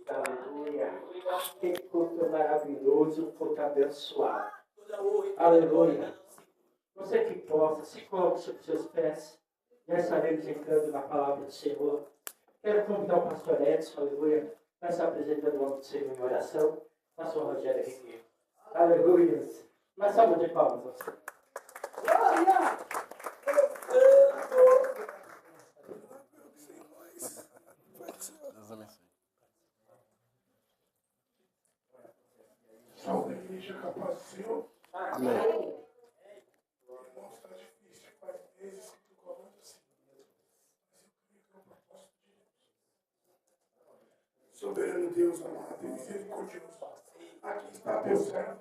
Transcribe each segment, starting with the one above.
Aleluia. Que culto maravilhoso, culto abençoado. Aleluia. Você que possa, se coloque sobre seus pés. Já estaremos entrando na palavra do Senhor. Quero convidar o pastor Edson, aleluia, para se apresentar no nome do Senhor em oração. Pastor Rogério Henrique. Aleluia. Uma salva de palmas. Glória! Deus abençoe. Salve a igreja, capaz do Senhor. Amém. Irmão, está difícil, faz meses que tu comanda assim. Mas eu creio que é o propósito de Deus. Soberano Deus, amado e misericordioso, aqui está teu servo.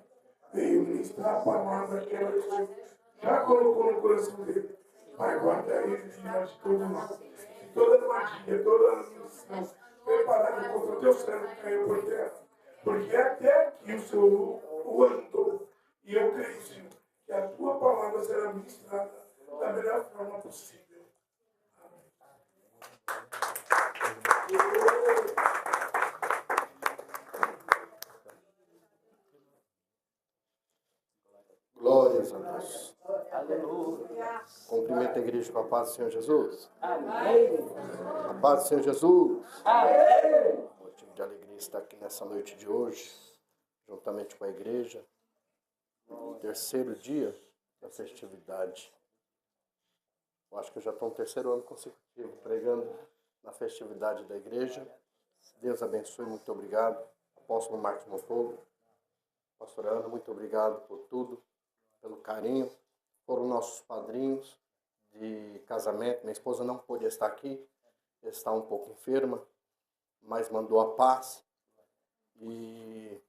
Veio ministrar a palavra que ela já colocou no coração dele. Pai, guarda ele diante de todo mal, de toda magia, toda missão preparada contra o teu servo que caiu por terra. Porque até aqui o Senhor o andou. E eu creio, Senhor, que a tua palavra será ministrada da melhor forma possível. Glórias a Deus. Aleluia. Cumprimento a igreja com a paz do Senhor Jesus. Amém. A paz do Senhor Jesus. Amém. Motivo de alegria estar aqui nessa noite de hoje, juntamente com a igreja. Terceiro dia da festividade. Eu acho que eu já estou no terceiro ano consecutivo pregando na festividade da igreja. Deus abençoe, muito obrigado. Apóstolo Marcos Montoro, pastor Ana, muito obrigado por tudo, pelo carinho. Foram nossos padrinhos de casamento. Minha esposa não pôde estar aqui, está um pouco enferma, mas mandou a paz. E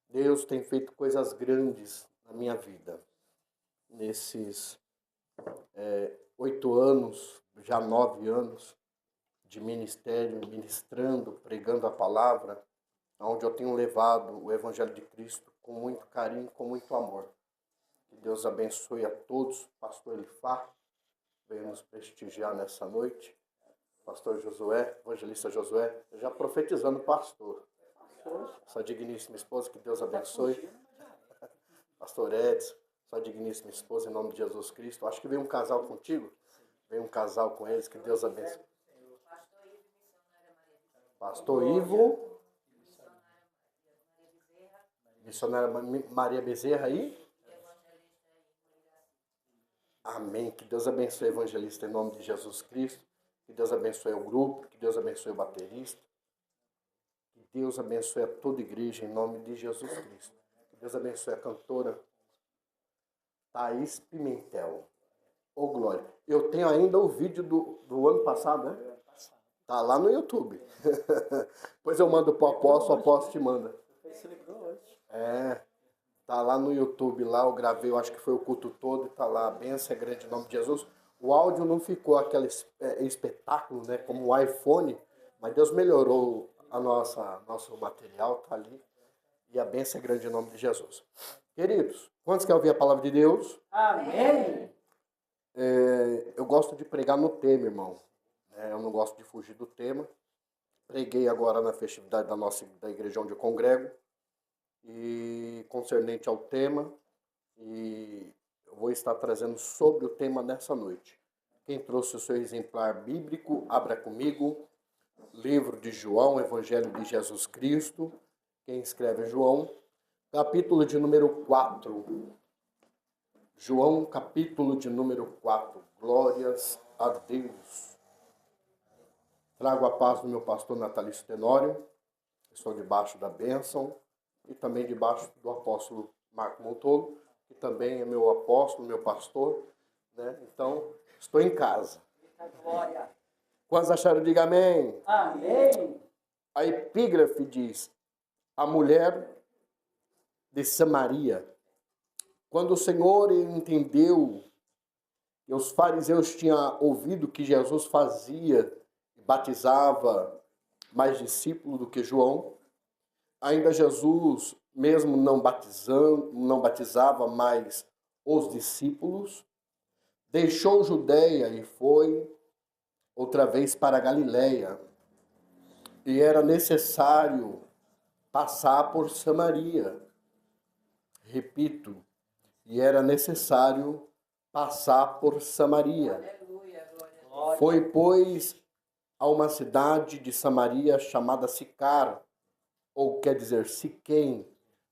Deus tem feito coisas grandes na minha vida. Nesses 8 anos, já 9 anos de ministério, ministrando, pregando a palavra, onde eu tenho levado o Evangelho de Cristo com muito carinho, com muito amor. Que Deus abençoe a todos. Pastor Elifá veio nos prestigiar nessa noite. Pastor Josué, evangelista Josué, já profetizando pastor. Sua digníssima esposa, que Deus abençoe. Pastor Edson, sua digníssima esposa, em nome de Jesus Cristo. Acho que veio um casal contigo. Veio um casal com eles, que Deus abençoe. Pastor Ivo, missionária Maria Bezerra aí. Amém. Que Deus abençoe o evangelista em nome de Jesus Cristo. Que Deus abençoe o grupo. Que Deus abençoe o baterista. Que Deus abençoe a toda a igreja em nome de Jesus Cristo. Que Deus abençoe a cantora Thaís Pimentel. Ô, glória. Eu tenho ainda o vídeo do ano passado, né? Tá lá no YouTube. Depois eu mando pro apóstolo, o apóstolo te manda. Tá lá no YouTube, lá eu gravei, eu acho que foi o culto todo, e tá lá, a bênção é grande em nome de Jesus. O áudio não ficou aquele espetáculo, né, como o iPhone, mas Deus melhorou nosso material, tá ali, e a bênção é grande em nome de Jesus. Queridos, quantos querem ouvir a palavra de Deus? Amém. Eu gosto de pregar no tema, irmão. Eu não gosto de fugir do tema. Preguei agora na festividade da igreja onde eu congrego, e concernente ao tema, e eu vou estar trazendo sobre o tema nessa noite. Quem trouxe o seu exemplar bíblico, abra comigo, livro de João, Evangelho de Jesus Cristo. Quem escreve é João, capítulo de número 4. João, capítulo de número 4. Glórias a Deus. Trago a paz do meu pastor Natalício Tenório. Estou debaixo da bênção e também debaixo do apóstolo Marco Montoro, que também é meu apóstolo, meu pastor, né? Então, estou em casa. Glória. Quantos acharam? Diga amém. Amém. A epígrafe diz: a mulher de Samaria. Quando o Senhor entendeu que os fariseus tinham ouvido que Jesus fazia e batizava mais discípulos do que João, ainda Jesus, mesmo não batizava mais os discípulos, deixou Judeia e foi outra vez para a Galileia. e era necessário passar por Samaria. Repito, e era necessário passar por Samaria. Foi, pois, a uma cidade de Samaria chamada Sicar, ou quer dizer Siquém,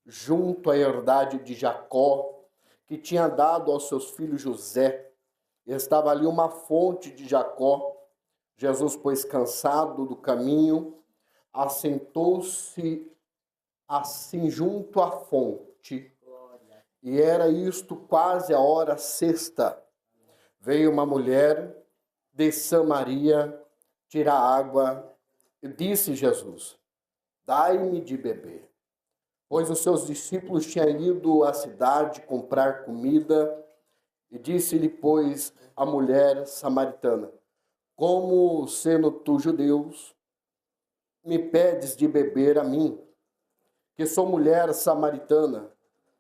junto à herdade de Jacó, que tinha dado aos seus filhos José. Estava ali uma fonte de Jacó. Jesus, pois, cansado do caminho, assentou-se assim junto à fonte. E era isto quase a hora sexta. Veio uma mulher de Samaria tirar água, e disse Jesus: dai-me de beber. Pois os seus discípulos tinham ido à cidade comprar comida, e disse-lhe, pois, a mulher samaritana: como, sendo tu judeus, me pedes de beber a mim, que sou mulher samaritana?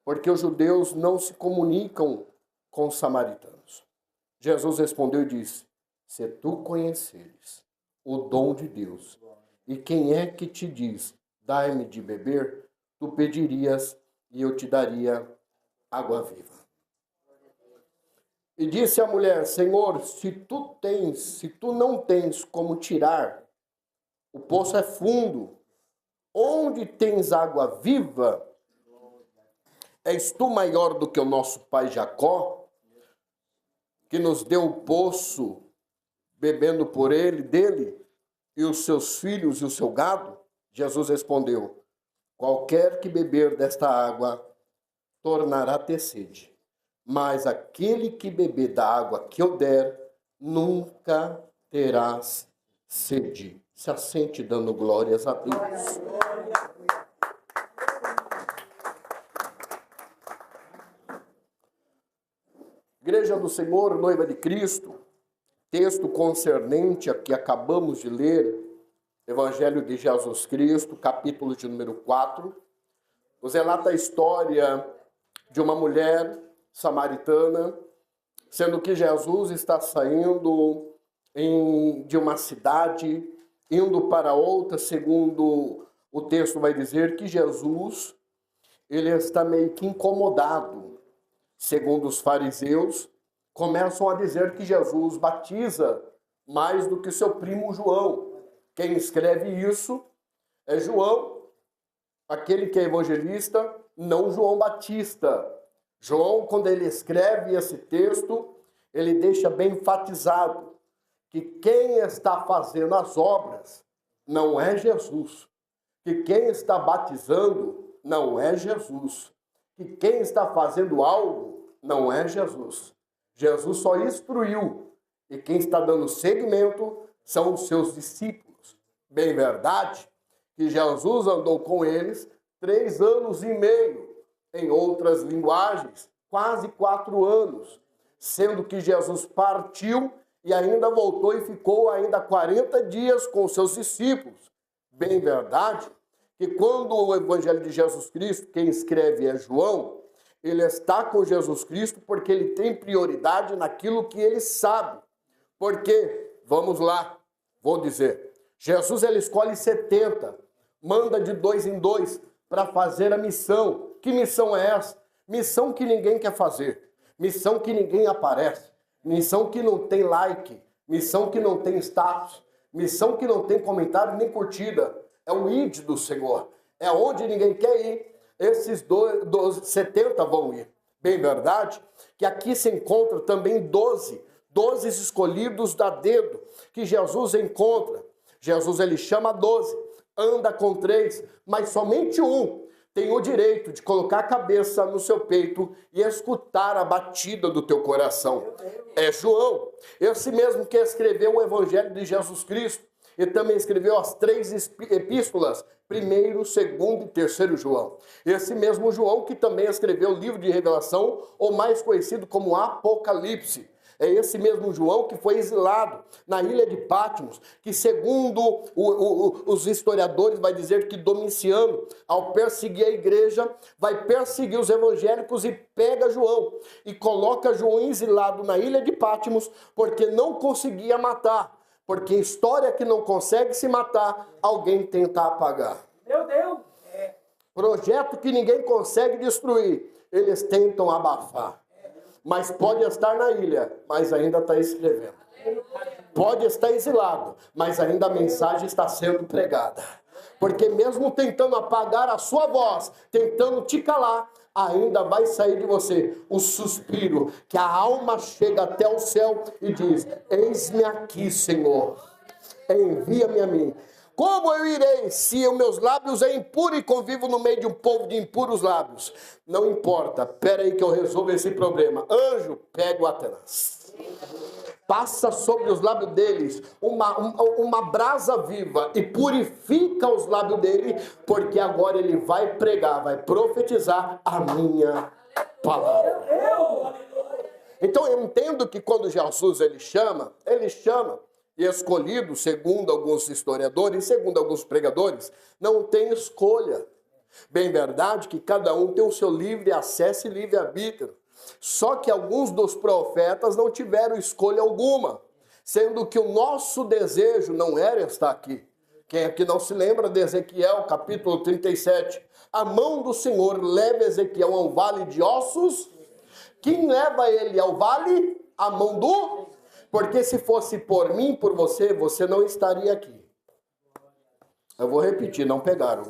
Porque os judeus não se comunicam com os samaritanos. Jesus respondeu e disse: se tu conheceres o dom de Deus, e quem é que te diz, dai-me de beber, tu pedirias e eu te daria água viva. E disse a mulher: Senhor, se tu não tens como tirar, o poço é fundo, onde tens água viva? És tu maior do que o nosso pai Jacó, que nos deu o poço, bebendo por dele, e os seus filhos e o seu gado? Jesus respondeu: qualquer que beber desta água tornará a ter sede, mas aquele que beber da água que eu der, nunca terás sede. Se assente dando glórias a Deus. Igreja do Senhor, noiva de Cristo, texto concernente a que acabamos de ler, Evangelho de Jesus Cristo, capítulo de número 4, nos relata a história de uma mulher samaritana, sendo que Jesus está saindo de uma cidade, indo para outra, segundo o texto vai dizer que Jesus, ele está meio que incomodado. Segundo os fariseus, começam a dizer que Jesus batiza mais do que seu primo João. Quem escreve isso é João, aquele que é evangelista, não João Batista. João, quando ele escreve esse texto, ele deixa bem enfatizado que quem está fazendo as obras não é Jesus, que quem está batizando não é Jesus, que quem está fazendo algo não é Jesus. Jesus só instruiu, e quem está dando seguimento são os seus discípulos. Bem verdade que Jesus andou com eles 3 anos e meio, em outras linguagens, quase 4 anos, sendo que Jesus partiu e ainda voltou e ficou ainda 40 dias com os seus discípulos. Bem verdade que quando o Evangelho de Jesus Cristo, quem escreve é João, ele está com Jesus Cristo porque ele tem prioridade naquilo que ele sabe. Porque, vamos lá, vou dizer, Jesus ele escolhe 70, manda de 2 em 2 para fazer a missão. Que missão é essa? Missão que ninguém quer fazer, missão que ninguém aparece, missão que não tem like, missão que não tem status, missão que não tem comentário nem curtida. É o ID do Senhor, é onde ninguém quer ir. Esses 70 vão ir. Bem verdade que aqui se encontra também 12 escolhidos da dedo, que Jesus encontra. Jesus ele chama 12, anda com 3, mas somente um tem o direito de colocar a cabeça no seu peito e escutar a batida do teu coração. É João, esse mesmo que escreveu o Evangelho de Jesus Cristo, e também escreveu as 3 epístolas, 1º, 2º e 3º João. Esse mesmo João que também escreveu o livro de Revelação, ou mais conhecido como Apocalipse. É esse mesmo João que foi exilado na ilha de Patmos, que segundo os historiadores vai dizer que Domiciano, ao perseguir a igreja, vai perseguir os evangélicos e pega João e coloca João exilado na ilha de Patmos porque não conseguia matar. Porque história que não consegue se matar, alguém tenta apagar. Meu Deus! Projeto que ninguém consegue destruir, eles tentam abafar. Mas pode estar na ilha, mas ainda está escrevendo. Pode estar exilado, mas ainda a mensagem está sendo pregada. Porque mesmo tentando apagar a sua voz, tentando te calar, ainda vai sair de você o suspiro, que a alma chega até o céu e diz: eis-me aqui, Senhor, envia-me a mim. Como eu irei se os meus lábios é impuro e convivo no meio de um povo de impuros lábios? Não importa, espera aí que eu resolvo esse problema. Anjo, pega o Atenas. Passa sobre os lábios deles uma brasa viva e purifica os lábios dele, porque agora ele vai pregar, vai profetizar a minha palavra. Então eu entendo que quando Jesus ele chama, e escolhido, segundo alguns historiadores, segundo alguns pregadores, não tem escolha. Bem verdade que cada um tem o seu livre acesso e livre arbítrio. Só que alguns dos profetas não tiveram escolha alguma, sendo que o nosso desejo não era estar aqui. Quem aqui não se lembra de Ezequiel, capítulo 37? A mão do Senhor leva Ezequiel a um vale de ossos. Quem leva ele ao vale? A mão do... Porque se fosse por mim, por você, você não estaria aqui. Eu vou repetir, não pegaram.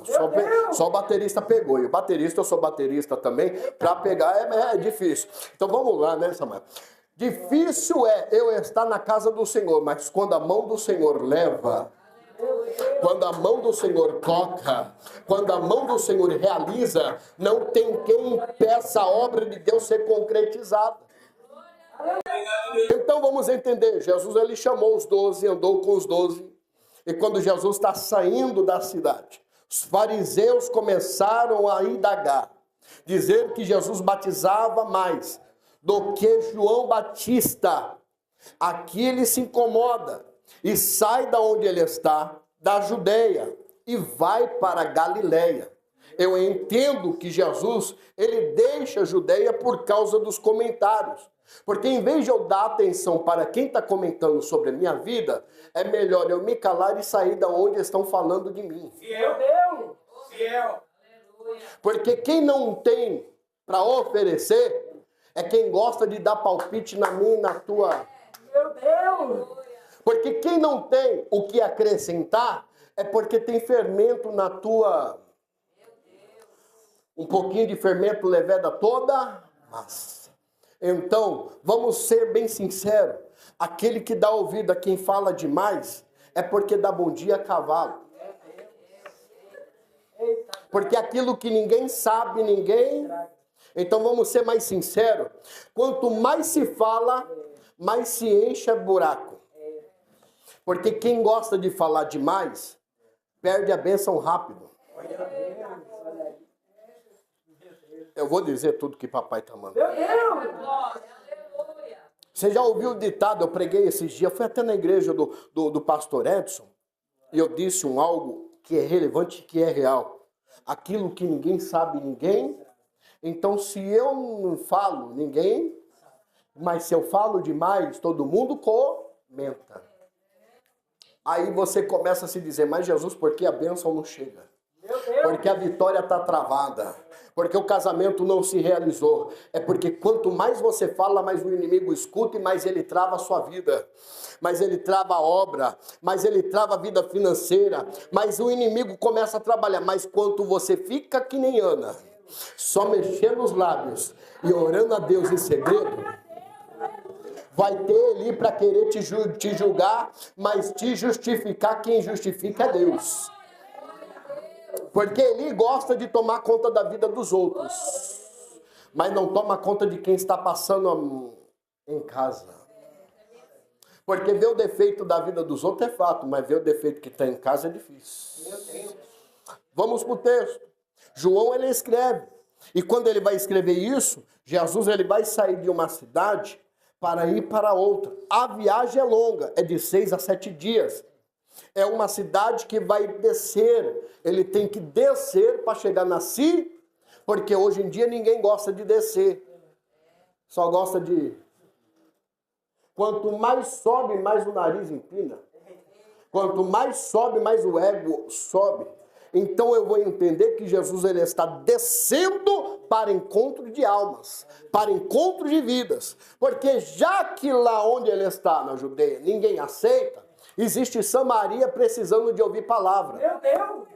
Só o baterista pegou. E o baterista, eu sou baterista também. Para pegar é difícil. Então vamos lá, né, Samuel? Difícil é eu estar na casa do Senhor, mas quando a mão do Senhor leva, quando a mão do Senhor toca, quando a mão do Senhor realiza, não tem quem impeça a obra de Deus ser concretizada. Então vamos entender, Jesus ele chamou os 12, andou com os 12, e quando Jesus está saindo da cidade, os fariseus começaram a indagar, dizer que Jesus batizava mais do que João Batista. Aqui ele se incomoda e sai da onde ele está, da Judeia, e vai para a Galileia. Eu entendo que Jesus ele deixa a Judeia por causa dos comentários. Porque em vez de eu dar atenção para quem está comentando sobre a minha vida, é melhor eu me calar e sair da onde estão falando de mim. Meu Deus! Fiel! Porque quem não tem para oferecer é quem gosta de dar palpite na minha e na tua. Meu Deus! Porque quem não tem o que acrescentar é porque tem fermento na tua. Um pouquinho de fermento leveda toda massa. Então, vamos ser bem sinceros. Aquele que dá ouvido a quem fala demais é porque dá bom dia a cavalo. Porque aquilo que ninguém sabe, ninguém... Então, vamos ser mais sinceros. Quanto mais se fala, mais se enche buraco. Porque quem gosta de falar demais, perde a bênção rápido. Eu vou dizer tudo que papai está mandando. Você já ouviu o ditado? Eu preguei esses dias, fui até na igreja do pastor Edson, e eu disse algo que é relevante, que é real. Aquilo que ninguém sabe, ninguém. Então, se eu não falo, ninguém. Mas se eu falo demais, todo mundo comenta. Aí você começa a se dizer, mas Jesus, por que a bênção não chega? Porque a vitória está travada. Porque o casamento não se realizou. É porque quanto mais você fala, mais o inimigo escuta e mais ele trava a sua vida. Mais ele trava a obra. Mais ele trava a vida financeira. Mas o inimigo começa a trabalhar. Mas quanto você fica que nem Ana, só mexendo os lábios e orando a Deus em segredo, vai ter ali para querer te julgar, mas te justificar, quem justifica é Deus. Porque ele gosta de tomar conta da vida dos outros, mas não toma conta de quem está passando em casa. Porque ver o defeito da vida dos outros é fato, mas ver o defeito que está em casa é difícil. Vamos para o texto. João ele escreve, e quando ele vai escrever isso, Jesus ele vai sair de uma cidade para ir para outra. A viagem é longa, é de 6 a 7 dias. É uma cidade que vai descer. Ele tem que descer para chegar na cidade, porque hoje em dia ninguém gosta de descer. Só gosta de... Quanto mais sobe, mais o nariz empina. Quanto mais sobe, mais o ego sobe. Então eu vou entender que Jesus ele está descendo para encontro de almas, para encontro de vidas. Porque já que lá onde ele está, na Judeia, ninguém aceita, existe Samaria precisando de ouvir palavra. Meu Deus!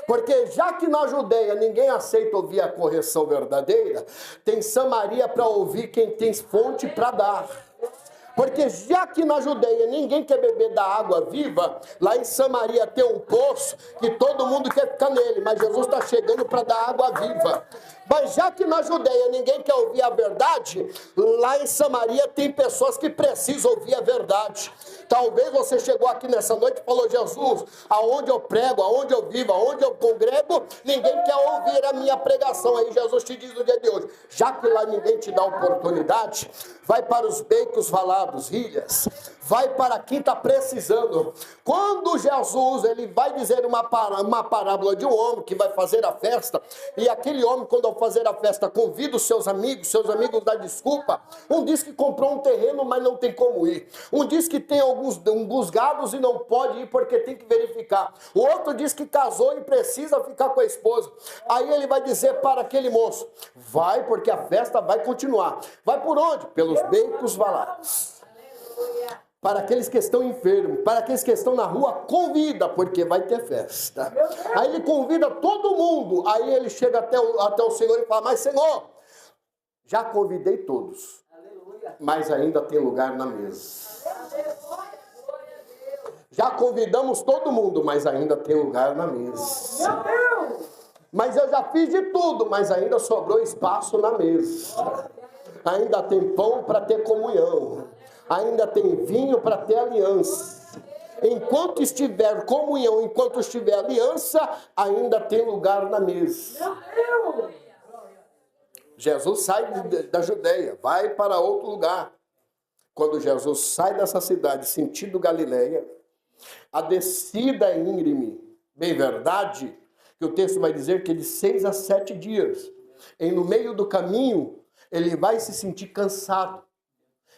Porque já que na Judeia ninguém aceita ouvir a correção verdadeira, tem Samaria para ouvir quem tem fonte para dar. Porque já que na Judeia ninguém quer beber da água viva, lá em Samaria tem um poço que todo mundo quer ficar nele, mas Jesus está chegando para dar água viva. Mas já que na Judeia ninguém quer ouvir a verdade, lá em Samaria tem pessoas que precisam ouvir a verdade. Talvez você chegou aqui nessa noite e falou: Jesus, aonde eu prego, aonde eu vivo, aonde eu congrego, ninguém quer ouvir a minha pregação. Aí Jesus te diz no dia de hoje, já que lá ninguém te dá oportunidade, vai para os becos, valados, ilhas, vai para quem está precisando. Quando Jesus ele vai dizer uma parábola de um homem que vai fazer a festa, e aquele homem, quando ao fazer a festa, convida os seus amigos dão desculpa. Um diz que comprou um terreno, mas não tem como ir. Um diz que tem alguns gados e não pode ir porque tem que verificar. O outro diz que casou e precisa ficar com a esposa. Aí ele vai dizer para aquele moço: vai, porque a festa vai continuar. Vai por onde? Pelos becos valados. Para aqueles que estão enfermos, para aqueles que estão na rua, convida, porque vai ter festa. Aí ele convida todo mundo. Aí ele chega até o Senhor e fala: mas Senhor, já convidei todos, mas ainda tem lugar na mesa. Já convidamos todo mundo, mas ainda tem lugar na mesa. Mas eu já fiz de tudo, mas ainda sobrou espaço na mesa. Ainda tem pão para ter comunhão. Ainda tem vinho para ter aliança. Enquanto estiver comunhão, enquanto estiver aliança, ainda tem lugar na mesa. Jesus sai da Judeia, vai para outro lugar. Quando Jesus sai dessa cidade, sentido Galileia, a descida é íngreme. Bem verdade, que o texto vai dizer que de 6 a 7 dias. E no meio do caminho, ele vai se sentir cansado.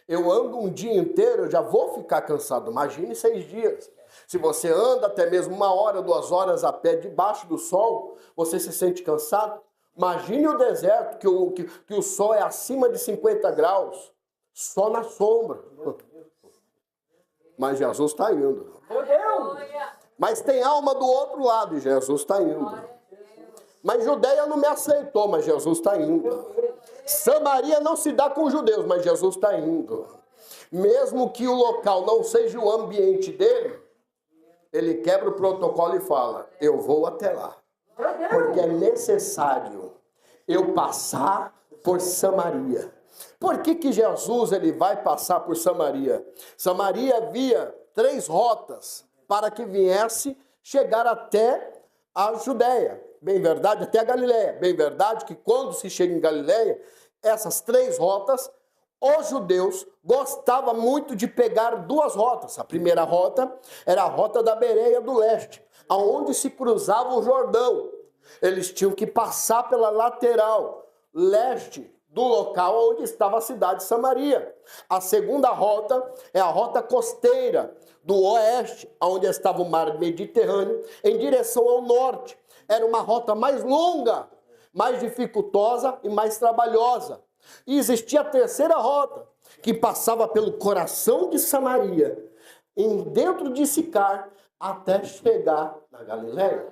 Eu ando um dia inteiro, eu já vou ficar cansado. Imagine 6 dias. Se você anda até mesmo 1 hora, 2 horas a pé debaixo do sol, você se sente cansado. Imagine o deserto, que o sol é acima de 50 graus, só na sombra. Mas Jesus está indo. Mas tem alma do outro lado e Jesus está indo. Mas Judeia não me aceitou, mas Jesus está indo. Samaria não se dá com os judeus, mas Jesus está indo. Mesmo que o local não seja o ambiente dele, ele quebra o protocolo e fala: eu vou até lá. Porque é necessário eu passar por Samaria. Por que Jesus ele vai passar por Samaria? Samaria havia 3 rotas para que viesse chegar até a Judeia. Bem verdade, até a Galileia. Bem verdade que quando se chega em Galileia, essas 3 rotas, os judeus gostavam muito de pegar 2 rotas. A primeira rota era a rota da Bereia do Leste, aonde se cruzava o Jordão. Eles tinham que passar pela lateral leste do local onde estava a cidade de Samaria. A segunda rota é a rota costeira do oeste, onde estava o mar Mediterrâneo, em direção ao norte. Era uma rota mais longa, mais dificultosa e mais trabalhosa. E existia a terceira rota, que passava pelo coração de Samaria, dentro de Sicar, até chegar na Galileia.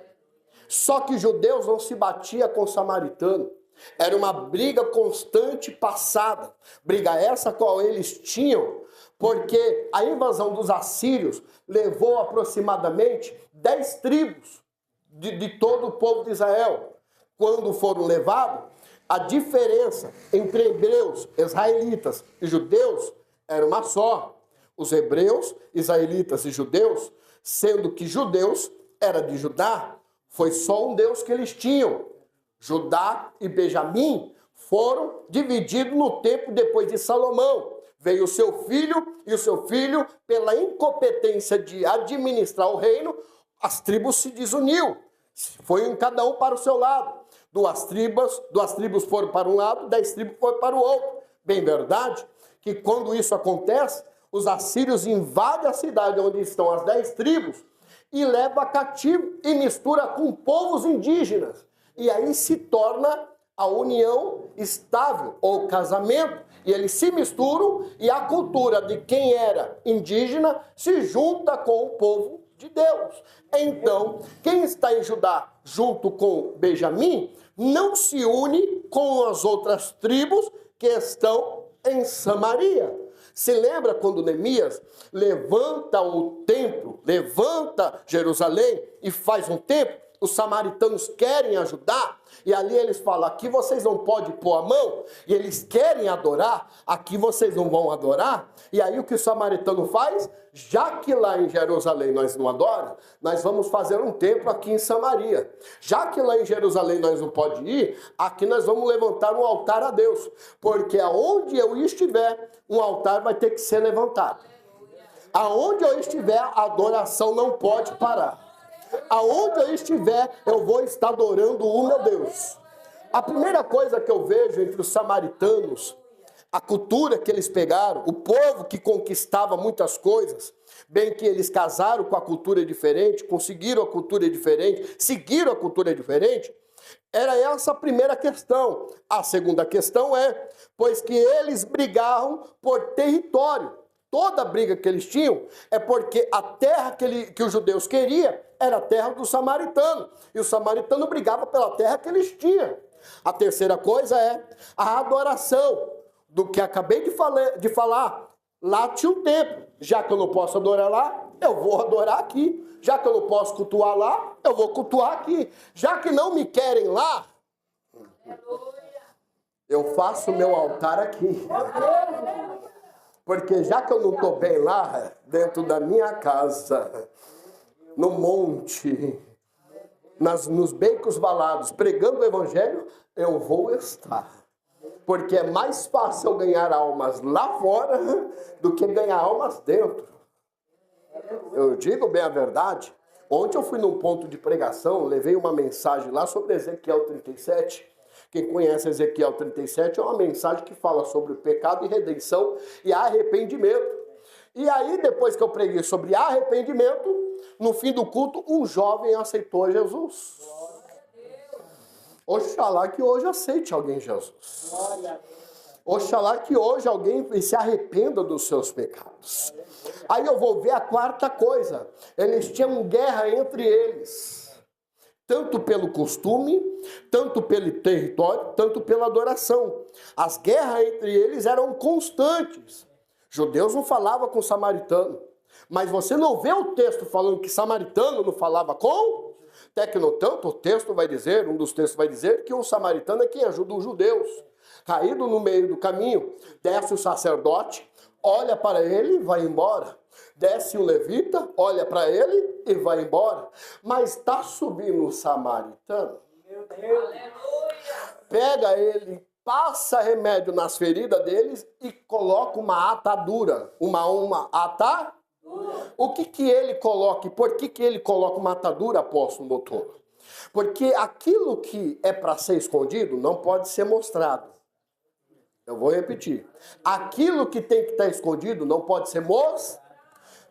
Só que judeus não se batia com samaritano. Era uma briga constante passada. Briga essa qual eles tinham, porque a invasão dos assírios levou aproximadamente 10 tribos de todo o povo de Israel. Quando foram levados, a diferença entre hebreus, israelitas e judeus era uma só. Os hebreus, israelitas e judeus, sendo que judeus era de Judá, foi só um Deus que eles tinham. Judá e Benjamim foram divididos no tempo depois de Salomão. Veio o seu filho, e o seu filho, pela incompetência de administrar o reino, as tribos se desuniu. Foi cada um para o seu lado. 2 tribos foram para um lado, 10 tribos foram para o outro. Bem verdade que quando isso acontece, os assírios invadem a cidade onde estão as 10 tribos e leva cativo e mistura com povos indígenas. E aí se torna a união estável, ou casamento, e eles se misturam e a cultura de quem era indígena se junta com o povo de Deus. Então, quem está em Judá junto com Benjamim não se une com as outras tribos que estão em Samaria. Se lembra quando Neemias levanta o templo, levanta Jerusalém e faz um templo? Os samaritanos querem ajudar, e ali eles falam, aqui vocês não podem pôr a mão, e eles querem adorar, aqui vocês não vão adorar. E aí o que o samaritano faz? Já que lá em Jerusalém nós não adoramos, nós vamos fazer um templo aqui em Samaria. Já que lá em Jerusalém nós não podemos ir, aqui nós vamos levantar um altar a Deus, porque aonde eu estiver, um altar vai ter que ser levantado. Aonde eu estiver, a adoração não pode parar. Aonde eu estiver, eu vou estar adorando o meu Deus. A primeira coisa que eu vejo entre os samaritanos, a cultura que eles pegaram, o povo que conquistava muitas coisas, bem que eles casaram com a cultura diferente, conseguiram a cultura diferente, seguiram a cultura diferente, era essa a primeira questão. A segunda questão é, pois que eles brigavam por território. Toda a briga que eles tinham é porque a terra que os judeus queriam era a terra do samaritano. E o samaritano brigava pela terra que eles tinham. A terceira coisa é a adoração. Do que acabei de falar, lá tinha um templo. Já que eu não posso adorar lá, eu vou adorar aqui. Já que eu não posso cultuar lá, eu vou cultuar aqui. Já que não me querem lá, eu faço meu altar aqui. Porque já que eu não estou bem lá, dentro da minha casa, no monte, nos becos valados, pregando o evangelho, eu vou estar. Porque é mais fácil eu ganhar almas lá fora do que ganhar almas dentro. Eu digo bem a verdade. Ontem eu fui num ponto de pregação, levei uma mensagem lá sobre Ezequiel 37. Quem conhece Ezequiel 37 é uma mensagem que fala sobre o pecado e redenção e arrependimento. E aí, depois que eu preguei sobre arrependimento, no fim do culto, um jovem aceitou Jesus. Oxalá que hoje aceite alguém Jesus. Oxalá que hoje alguém se arrependa dos seus pecados. Aí eu vou ver a quarta coisa. Eles tinham guerra entre eles. Tanto pelo costume, tanto pelo território, tanto pela adoração. As guerras entre eles eram constantes. Judeus não falavam com samaritano. Mas você não vê o texto falando que samaritano não falava com? Até que no tanto o texto vai dizer, um dos textos vai dizer que o samaritano é quem ajuda os judeus. Caído no meio do caminho, desce o sacerdote, olha para ele e vai embora. Desce o levita, olha para ele e vai embora. Mas está subindo o samaritano. Meu Deus. Pega ele, passa remédio nas feridas deles e coloca uma atadura. Uma atadura. O que ele coloca? Por que ele coloca uma atadura, apóstolo doutor? Porque aquilo que é para ser escondido não pode ser mostrado. Eu vou repetir. Aquilo que tem que estar escondido não pode ser mostrado.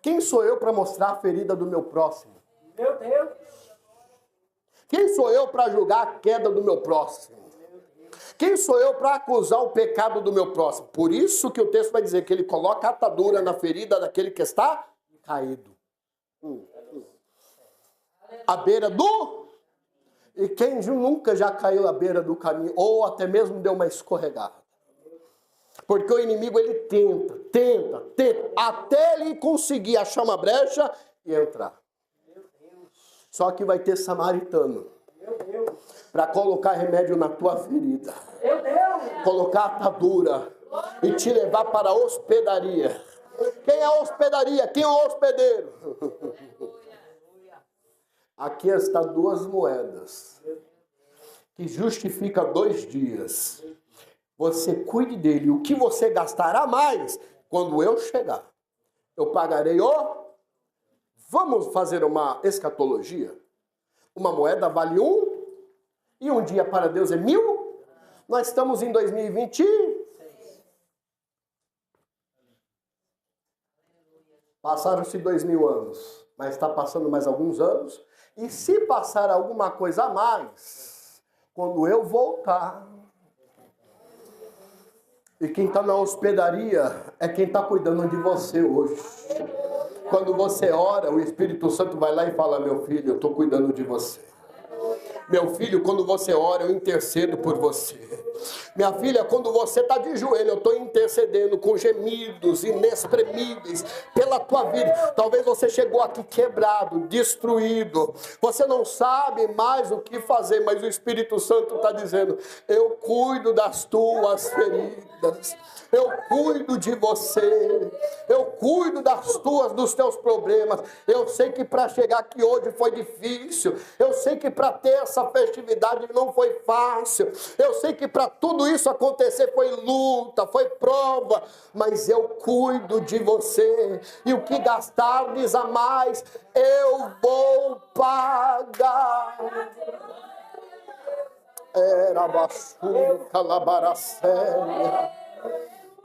Quem sou eu para mostrar a ferida do meu próximo? Meu Deus. Quem sou eu para julgar a queda do meu próximo? Quem sou eu para acusar o pecado do meu próximo? Por isso que o texto vai dizer que ele coloca a atadura na ferida daquele que está caído. À beira do... E quem nunca já caiu à beira do caminho, ou até mesmo deu uma escorregada? Porque o inimigo, ele tenta, até ele conseguir achar uma brecha e entrar. Só que vai ter samaritano para colocar remédio na tua ferida. Colocar atadura e te levar para a hospedaria. Quem é a hospedaria? Quem é o hospedeiro? Aqui está 2 moedas que justifica 2 dias. Você cuide dele. O que você gastará mais, quando eu chegar, eu pagarei o... Vamos fazer uma escatologia? Uma moeda vale 1 e um dia para Deus é 1000. Nós estamos em 2020. Passaram-se 2000 anos, mas está passando mais alguns anos. E se passar alguma coisa a mais, quando eu voltar, e quem está na hospedaria é quem está cuidando de você hoje. Quando você ora, o Espírito Santo vai lá e fala: meu filho, eu estou cuidando de você. Meu filho, quando você ora, eu intercedo por você. Minha filha, quando você está de joelho, eu estou intercedendo com gemidos inexprimíveis pela tua vida. Talvez você chegou aqui quebrado, destruído. Você não sabe mais o que fazer, mas o Espírito Santo está dizendo: eu cuido das tuas feridas. Eu cuido de você. Eu cuido dos teus problemas. Eu sei que para chegar aqui hoje foi difícil. Eu sei que para ter essa festividade não foi fácil. Eu sei que para tudo isso acontecer foi luta, foi prova. Mas eu cuido de você. E o que gastardes a mais, eu vou pagar. Era basura, calabaracéia.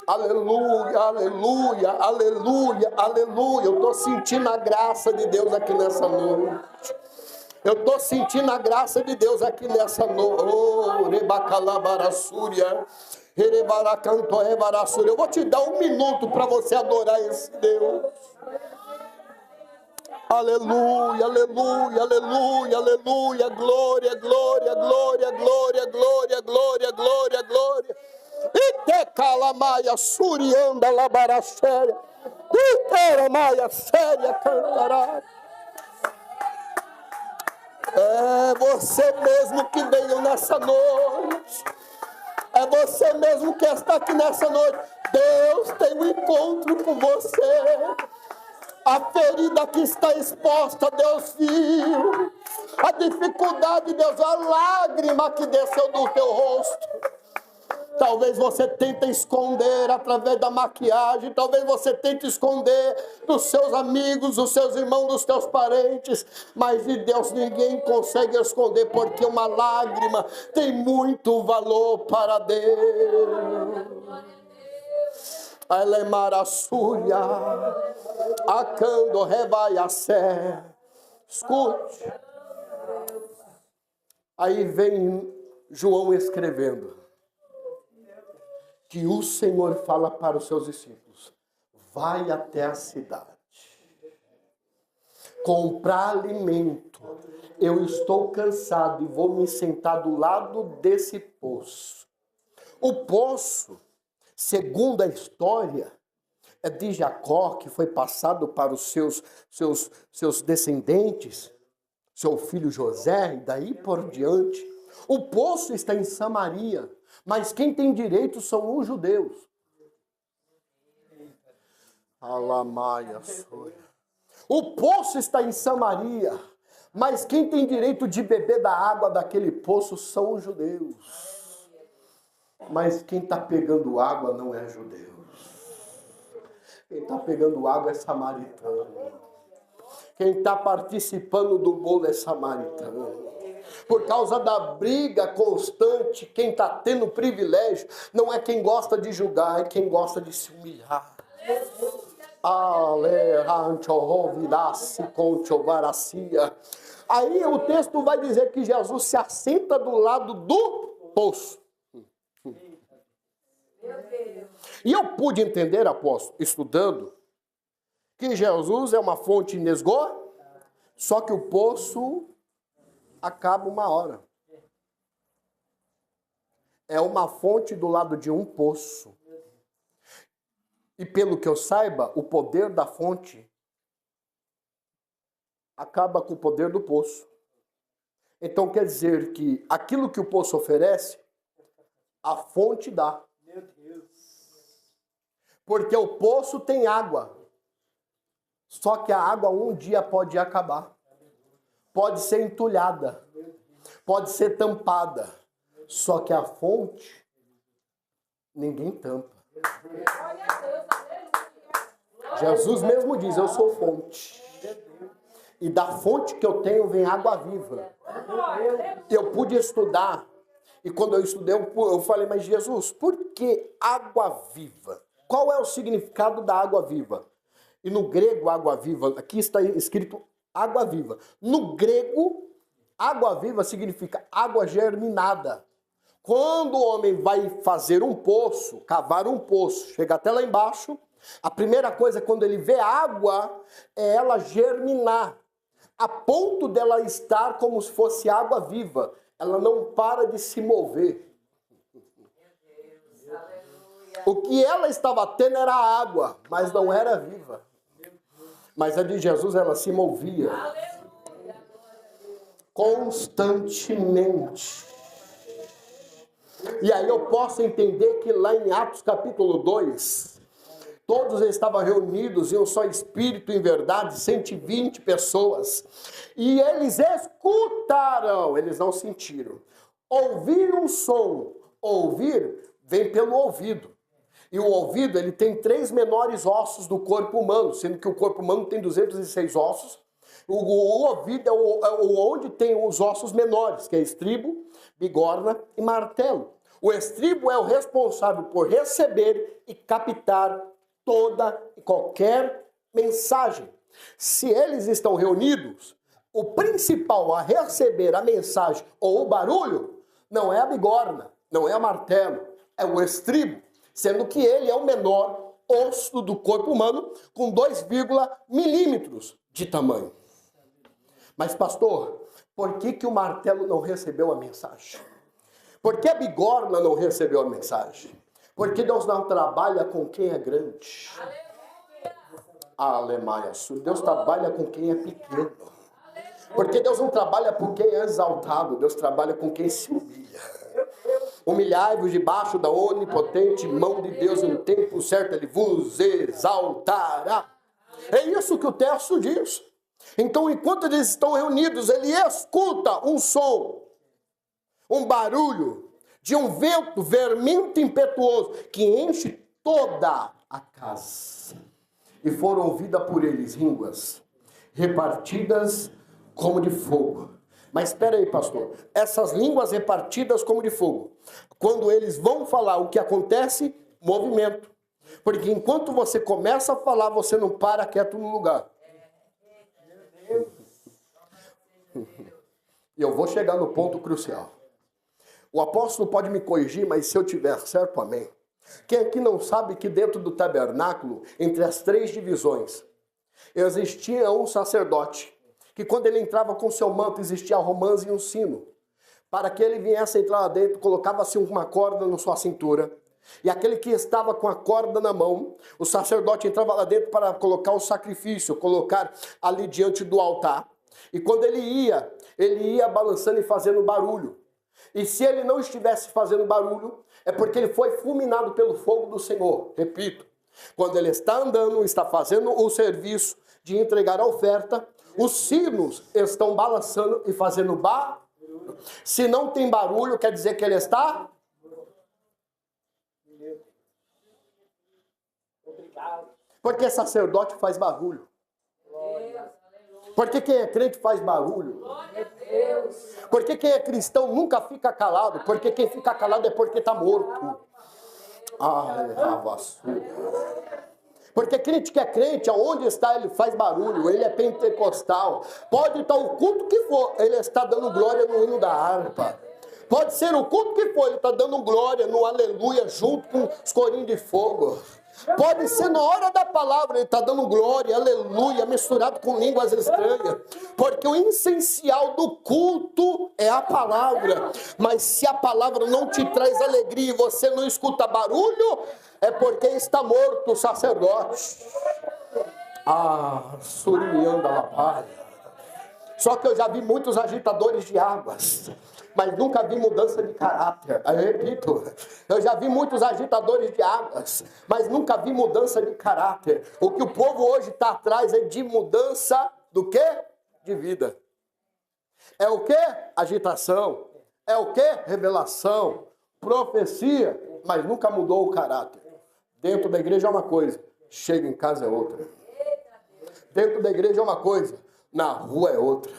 Aleluia, aleluia, aleluia, aleluia. Eu estou sentindo a graça de Deus aqui nessa noite. Eu estou sentindo a graça de Deus aqui nessa noite. Oh, rebacalabarassúria, rerebaracantoebarassúria. Eu vou te dar 1 minuto para você adorar esse Deus. Aleluia, aleluia, aleluia, aleluia. Glória, glória, glória, glória, glória, glória, glória, glória. Itecalamaia, surianda, labaracéria. Iteramaia, séria, cantará. É você mesmo que veio nessa noite. É você mesmo que está aqui nessa noite. Deus tem um encontro com você. A ferida que está exposta, Deus viu. A dificuldade, Deus, a lágrima que desceu do teu rosto. Talvez você tente esconder através da maquiagem. Talvez você tente esconder dos seus amigos, dos seus irmãos, dos teus parentes. Mas de Deus ninguém consegue esconder, porque uma lágrima tem muito valor para Deus. Alemarassúria, acando rebaiacé. Escute. Aí vem João escrevendo que o Senhor fala para os seus discípulos: vai até a cidade, comprar alimento. Eu estou cansado e vou me sentar do lado desse poço. O poço, segundo a história, é de Jacó, que foi passado para os seus descendentes, seu filho José, e daí por diante. O poço está em Samaria. Mas quem tem direito são os judeus. Alamaia, o poço está em Samaria, mas quem tem direito de beber da água daquele poço são os judeus. Mas quem está pegando água não é judeu. Quem está pegando água é samaritano. Quem está participando do bolo é samaritano. Por causa da briga constante, quem está tendo privilégio não é quem gosta de julgar, é quem gosta de se humilhar. Aí o texto vai dizer que Jesus se assenta do lado do poço. E eu pude entender, apóstolo, estudando, que Jesus é uma fonte inesgotável, só que o poço acaba uma hora. É uma fonte do lado de um poço. E pelo que eu saiba, o poder da fonte acaba com o poder do poço. Então quer dizer que aquilo que o poço oferece, a fonte dá. Meu Deus. Porque o poço tem água. Só que a água um dia pode acabar. Pode ser entulhada, pode ser tampada, só que a fonte, ninguém tampa. Jesus mesmo diz: eu sou fonte, e da fonte que eu tenho vem água viva. Eu pude estudar, e quando eu estudei, eu falei: mas Jesus, por que água viva? Qual é o significado da água viva? E no grego, água viva, aqui está escrito água viva. No grego, água viva significa água germinada. Quando o homem vai fazer um poço, cavar um poço, chega até lá embaixo, a primeira coisa quando ele vê água é ela germinar, a ponto dela estar como se fosse água viva. Ela não para de se mover. O que ela estava tendo era água, mas não era viva. Mas a de Jesus, ela se movia constantemente. E aí eu posso entender que lá em Atos capítulo 2, todos estavam reunidos em um só espírito, em verdade, 120 pessoas. E eles escutaram, eles não sentiram. Ouvir um som, ouvir vem pelo ouvido. E o ouvido, ele tem 3 menores ossos do corpo humano, sendo que o corpo humano tem 206 ossos. O ouvido é onde tem os ossos menores, que é estribo, bigorna e martelo. O estribo é o responsável por receber e captar toda e qualquer mensagem. Se eles estão reunidos, o principal a receber a mensagem ou o barulho não é a bigorna, não é o martelo, é o estribo, sendo que ele é o menor osso do corpo humano com 2 milímetros de tamanho. Mas pastor, por que o martelo não recebeu a mensagem? Por que a bigorna não recebeu a mensagem? Porque Deus não trabalha com quem é grande. Aleluia. Deus trabalha com quem é pequeno. Porque Deus não trabalha por quem é exaltado. Deus trabalha com quem se humilha. Humilhai-vos debaixo da onipotente mão de Deus, no tempo certo ele vos exaltará. É isso que o texto diz. Então, enquanto eles estão reunidos, ele escuta um som, um barulho de um vento vermento e impetuoso que enche toda a casa. E foram ouvidas por eles línguas repartidas como de fogo. Mas espera aí, pastor. Essas línguas repartidas como de fogo, quando eles vão falar, o que acontece? Movimento. Porque enquanto você começa a falar, você não para quieto no lugar. E eu vou chegar no ponto crucial. O apóstolo pode me corrigir, mas se eu tiver certo, amém. Quem aqui não sabe que dentro do tabernáculo, entre as 3 divisões, existia um sacerdote, que quando ele entrava com seu manto, existia romãs e um sino. Para que ele viesse entrar lá dentro, colocava-se uma corda na sua cintura. E aquele que estava com a corda na mão, o sacerdote entrava lá dentro para colocar o sacrifício, colocar ali diante do altar. E quando ele ia balançando e fazendo barulho. E se ele não estivesse fazendo barulho, é porque ele foi fulminado pelo fogo do Senhor. Repito, quando ele está andando, está fazendo o serviço de entregar a oferta, os sinos estão balançando e fazendo barulho. Se não tem barulho, quer dizer que ele está... Porque sacerdote faz barulho. Porque quem é crente faz barulho. Porque quem é cristão nunca fica calado. Porque quem fica calado é porque está morto. Porque crente que é crente, aonde está ele faz barulho. Ele é pentecostal. Pode estar o culto que for, ele está dando glória no hino da harpa. Pode ser o culto que for, ele está dando glória no aleluia junto com os corinhos de fogo. Pode ser na hora da palavra, ele está dando glória, aleluia, misturado com línguas estranhas. Porque o essencial do culto é a palavra. Mas se a palavra não te traz alegria e você não escuta barulho, é porque está morto o sacerdote. Surimianda lapalha. Só que eu já vi muitos agitadores de águas, mas nunca vi mudança de caráter. Eu repito, eu já vi muitos agitadores de águas, mas nunca vi mudança de caráter. O que o povo hoje está atrás é de mudança do quê? De vida. É o quê? Agitação. É o quê? Revelação. Profecia. Mas nunca mudou o caráter. Dentro da igreja é uma coisa, chega em casa é outra. Dentro da igreja é uma coisa, na rua é outra.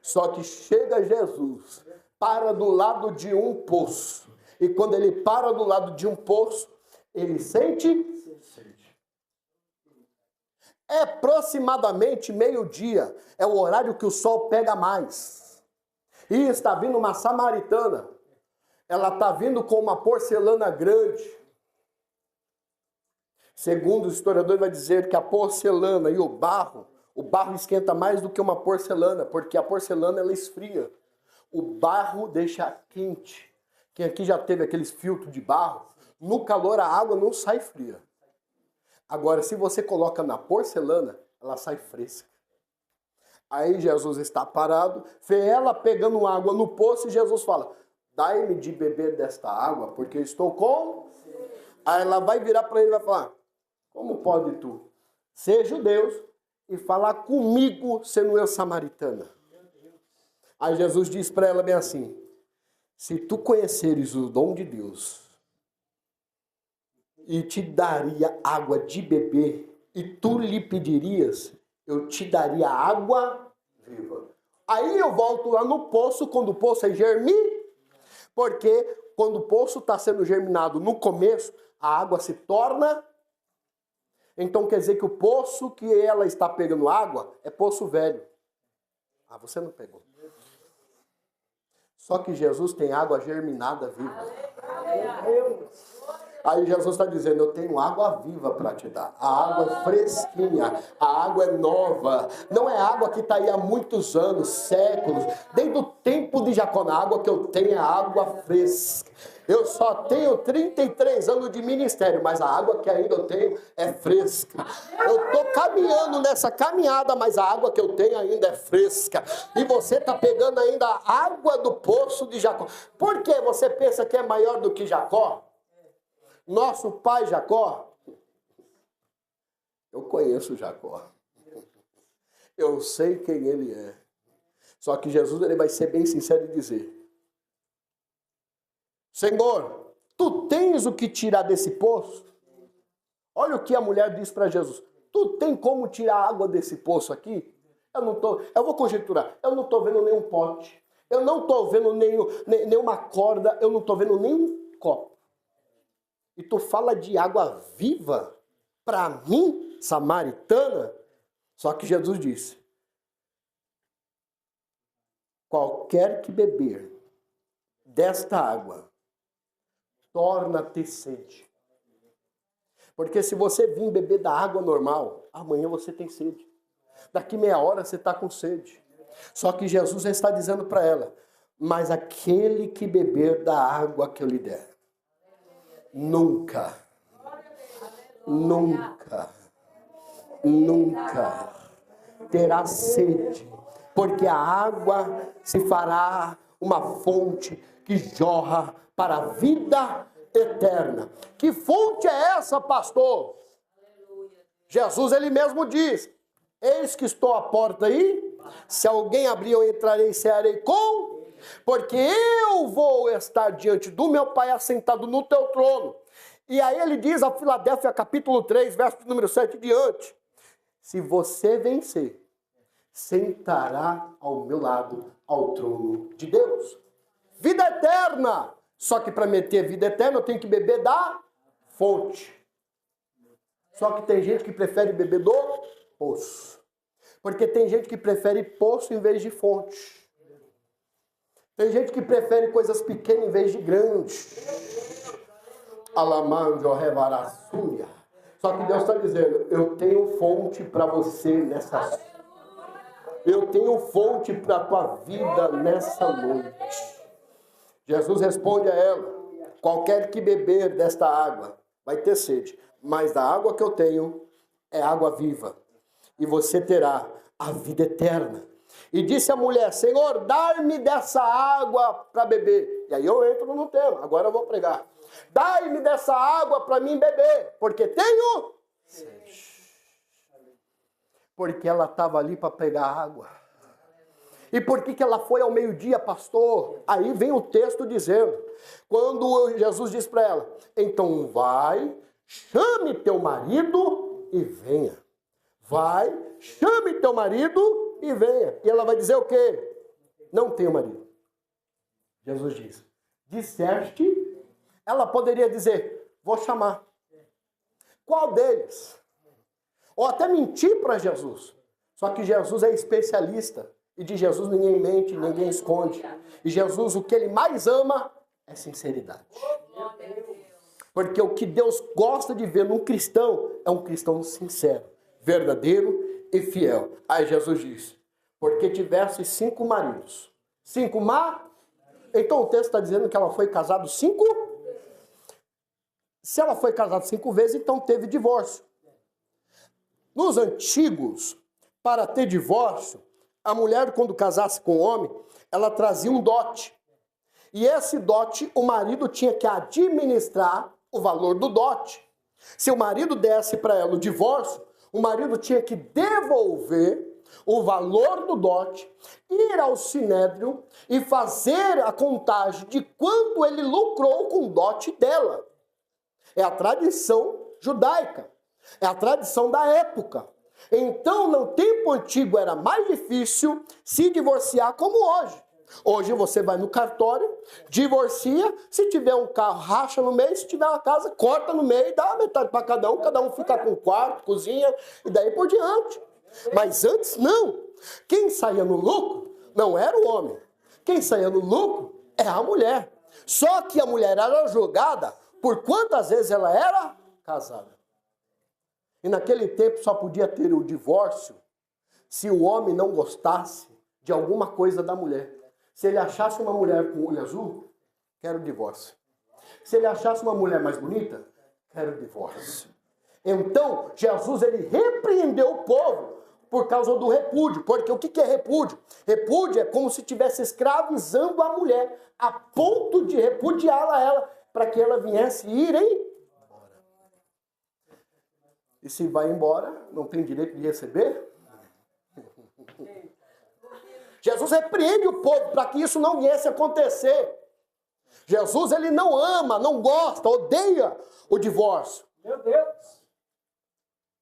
Só que chega Jesus, para do lado de um poço. E quando ele para do lado de um poço, ele sente. É aproximadamente meio-dia. É o horário que o sol pega mais. E está vindo uma samaritana. Ela está vindo com uma porcelana grande. Segundo o historiador, vai dizer que a porcelana e o barro esquenta mais do que uma porcelana, porque a porcelana ela esfria. O barro deixa quente. Quem aqui já teve aqueles filtros de barro, no calor a água não sai fria. Agora, se você coloca na porcelana, ela sai fresca. Aí Jesus está parado, vê ela pegando água no poço e Jesus fala, dai-me de beber desta água, porque eu estou com... Aí ela vai virar para ele e vai falar, como pode tu ser judeu e falar comigo sendo eu samaritana? Aí Jesus diz para ela bem assim, se tu conheceres o dom de Deus e te daria água de beber e tu lhe pedirias, eu te daria água viva. Aí eu volto lá no poço, quando o poço é germinado, porque quando o poço está sendo germinado no começo, a água se torna... Então quer dizer que o poço que ela está pegando água é poço velho. Ah, você não pegou. Só que Jesus tem água germinada viva. Aí Jesus está dizendo, eu tenho água viva para te dar. A água é fresquinha, a água é nova. Não é água que está aí há muitos anos, séculos. Desde o tempo de Jacó, a água que eu tenho é água fresca. Eu só tenho 33 anos de ministério, mas a água que ainda eu tenho é fresca. Eu estou caminhando nessa caminhada, mas a água que eu tenho ainda é fresca. E você está pegando ainda a água do poço de Jacó. Por que você pensa que é maior do que Jacó? Nosso pai Jacó, eu conheço Jacó. Eu sei quem ele é. Só que Jesus ele vai ser bem sincero e dizer, Senhor, tu tens o que tirar desse poço? Olha o que a mulher diz para Jesus. Tu tem como tirar água desse poço aqui? Eu vou conjecturar. Eu não estou vendo nenhum pote. Eu não estou vendo nenhuma corda. Eu não estou vendo nenhum copo. E tu fala de água viva para mim, samaritana? Só que Jesus disse, qualquer que beber desta água, torna-te sede. Porque se você vir beber da água normal, amanhã você tem sede. Daqui meia hora você está com sede. Só que Jesus já está dizendo para ela, mas aquele que beber da água que eu lhe der, nunca terá sede, porque a água se fará uma fonte que jorra para a vida eterna. Que fonte é essa, pastor? Jesus ele mesmo diz, eis que estou à porta aí, se alguém abrir eu entrarei e cearei com, porque eu vou estar diante do meu Pai assentado no teu trono. E aí ele diz a Filadélfia capítulo 3, verso número 7 diante, se você vencer, sentará ao meu lado ao trono de Deus. Vida eterna! Só que para meter vida eterna eu tenho que beber da fonte. Só que tem gente que prefere beber do poço. Porque tem gente que prefere poço em vez de fonte. Tem gente que prefere coisas pequenas em vez de grandes. Alamando revarassuia. Só que Deus está dizendo, eu tenho fonte para você nessa. Eu tenho fonte para a tua vida nessa noite. Jesus responde a ela, qualquer que beber desta água vai ter sede, mas da água que eu tenho é água viva, e você terá a vida eterna. E disse a mulher, Senhor, dai-me dessa água para beber. E aí eu entro no tema, agora eu vou pregar. Dai-me dessa água para mim beber, porque tenho sede. Porque ela estava ali para pegar água. E por que ela foi ao meio-dia, pastor? Aí vem o texto dizendo, quando Jesus diz para ela, então vai, chame teu marido e venha. Vai, chame teu marido e venha. E ela vai dizer o quê? Não tenho marido. Jesus diz, disseste? Ela poderia dizer, vou chamar. Qual deles? ou até mentir para Jesus. Só que Jesus é especialista. E de Jesus ninguém mente, ninguém esconde. E Jesus, o que ele mais ama é sinceridade. Porque o que Deus gosta de ver num cristão é um cristão sincero, verdadeiro e fiel. Aí Jesus diz, porque tivesse 5 maridos. 5 Então o texto está dizendo que ela foi casada 5? Se ela foi casada 5 vezes, então teve divórcio. Nos antigos, para ter divórcio, a mulher, quando casasse com o homem, ela trazia um dote. E esse dote, o marido tinha que administrar o valor do dote. Se o marido desse para ela o divórcio, o marido tinha que devolver o valor do dote, ir ao sinédrio e fazer a contagem de quanto ele lucrou com o dote dela. É a tradição judaica. É a tradição da época. Então, no tempo antigo era mais difícil se divorciar como hoje. Hoje você vai no cartório, divorcia, se tiver um carro, racha no meio, se tiver uma casa, corta no meio, dá metade para cada um fica com quarto, cozinha, e daí por diante. Mas antes, não. Quem saía no lucro não era o homem. Quem saía no lucro é a mulher. Só que a mulher era jogada por quantas vezes ela era casada. E naquele tempo só podia ter o divórcio se o homem não gostasse de alguma coisa da mulher. Se ele achasse uma mulher com olho azul, quero divórcio. Se ele achasse uma mulher mais bonita, quero divórcio. Então, Jesus, ele repreendeu o povo por causa do repúdio. Porque o que é repúdio? Repúdio é como se estivesse escravizando a mulher, a ponto de repudiá-la ela, para que ela viesse ir embora. E se vai embora, não tem direito de receber? Jesus repreende o povo para que isso não viesse a acontecer. Jesus, ele não ama, não gosta, odeia o divórcio. Meu Deus!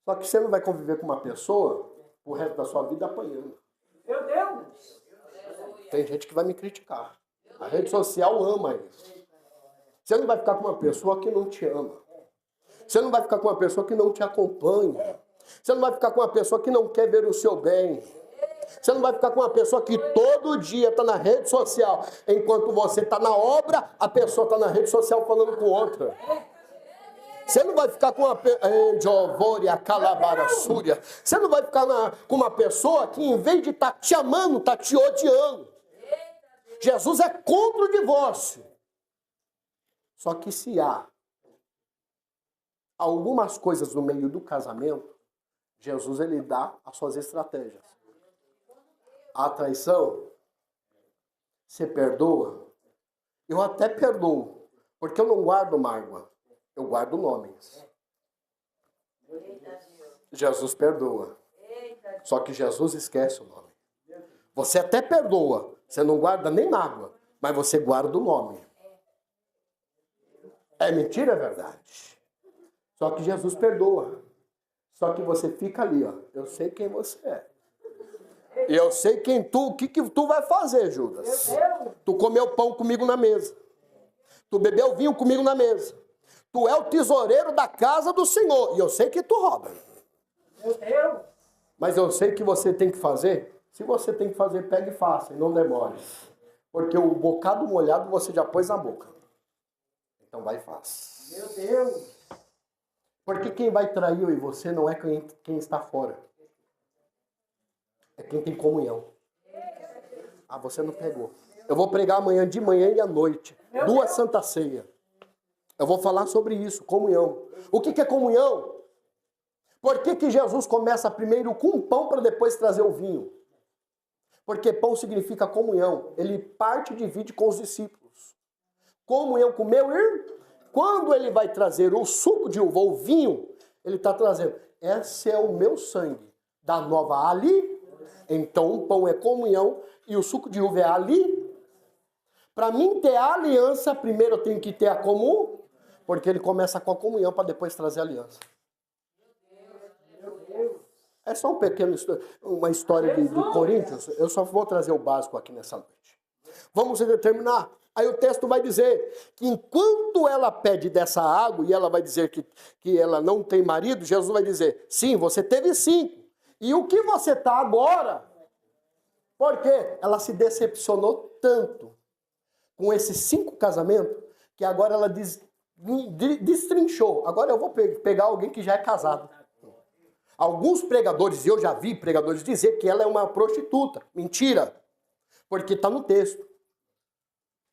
Só que você não vai conviver com uma pessoa o resto da sua vida apanhando. Meu Deus! Tem gente que vai me criticar. A rede social ama isso. Você não vai ficar com uma pessoa que não te ama. Você não vai ficar com uma pessoa que não te acompanha. Você não vai ficar com uma pessoa que não quer ver o seu bem. Você não vai ficar com uma pessoa que todo dia está na rede social. Enquanto você está na obra, a pessoa está na rede social falando com outra. Você não vai ficar com uma Você não vai ficar com uma pessoa que, em vez de estar te amando, está te odiando. Jesus é contra o divórcio. Só que se há algumas coisas no meio do casamento, Jesus, ele dá as suas estratégias. A traição, você perdoa? Eu até perdoo, porque eu não guardo mágoa, eu guardo nomes. Jesus perdoa, só que Jesus esquece o nome. Você até perdoa, você não guarda nem mágoa, mas você guarda o nome. É mentira, é verdade. Só que Jesus perdoa. Só que você fica ali, ó. Eu sei quem você é. E eu sei o que tu vai fazer, Judas. Tu comeu pão comigo na mesa. Tu bebeu vinho comigo na mesa. Tu é o tesoureiro da casa do Senhor. E eu sei que tu rouba. Meu Deus! Mas eu sei que você tem que fazer. Se você tem que fazer, pegue e faça. E não demore. Porque o bocado molhado você já pôs na boca. Então vai e faz. Meu Deus! Porque quem vai trair eu e você não é quem está fora. É quem tem comunhão. Ah, você não pegou. Eu vou pregar amanhã de manhã e à noite. 2 Santa Ceia. Eu vou falar sobre isso, comunhão. O que é comunhão? Por que Jesus começa primeiro com pão para depois trazer o vinho? Porque pão significa comunhão. Ele parte e divide com os discípulos. Comunhão com o meu irmão. Quando ele vai trazer o suco de uva, o vinho, ele está trazendo. Esse é o meu sangue da nova ali. Então o pão é comunhão e o suco de uva é ali. Para mim ter a aliança, primeiro eu tenho que ter a comum, porque ele começa com a comunhão para depois trazer a aliança. É só uma história de Coríntios. Eu só vou trazer o básico aqui nessa noite. Vamos terminar. Aí o texto vai dizer que enquanto ela pede dessa água, e ela vai dizer que ela não tem marido, Jesus vai dizer, sim, você teve 5. E o que você está agora? Porque ela se decepcionou tanto com esses 5 casamentos, que agora ela destrinchou. Agora eu vou pegar alguém que já é casado. Alguns pregadores, e eu já vi pregadores dizer que ela é uma prostituta. Mentira. Porque está no texto.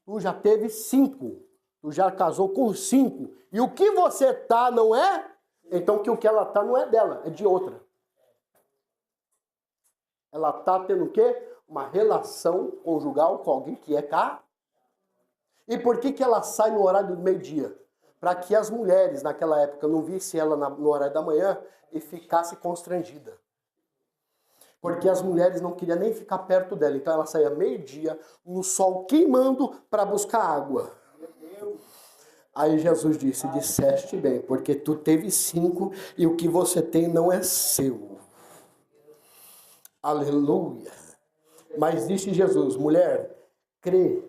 Tu já teve 5. Tu já casou com 5. E o que você tá não é? Então que o que ela tá não é dela, é de outra. Ela tá tendo o quê? Uma relação conjugal com alguém que é cá. E por que ela sai no horário do meio-dia? Para que as mulheres naquela época não vissem ela no horário da manhã e ficasse constrangida. Porque as mulheres não queriam nem ficar perto dela. Então ela saía meio-dia, no sol queimando, para buscar água. Aí Jesus disse, disseste bem, porque tu teve 5 e o que você tem não é seu. Aleluia. Mas disse Jesus, mulher, crê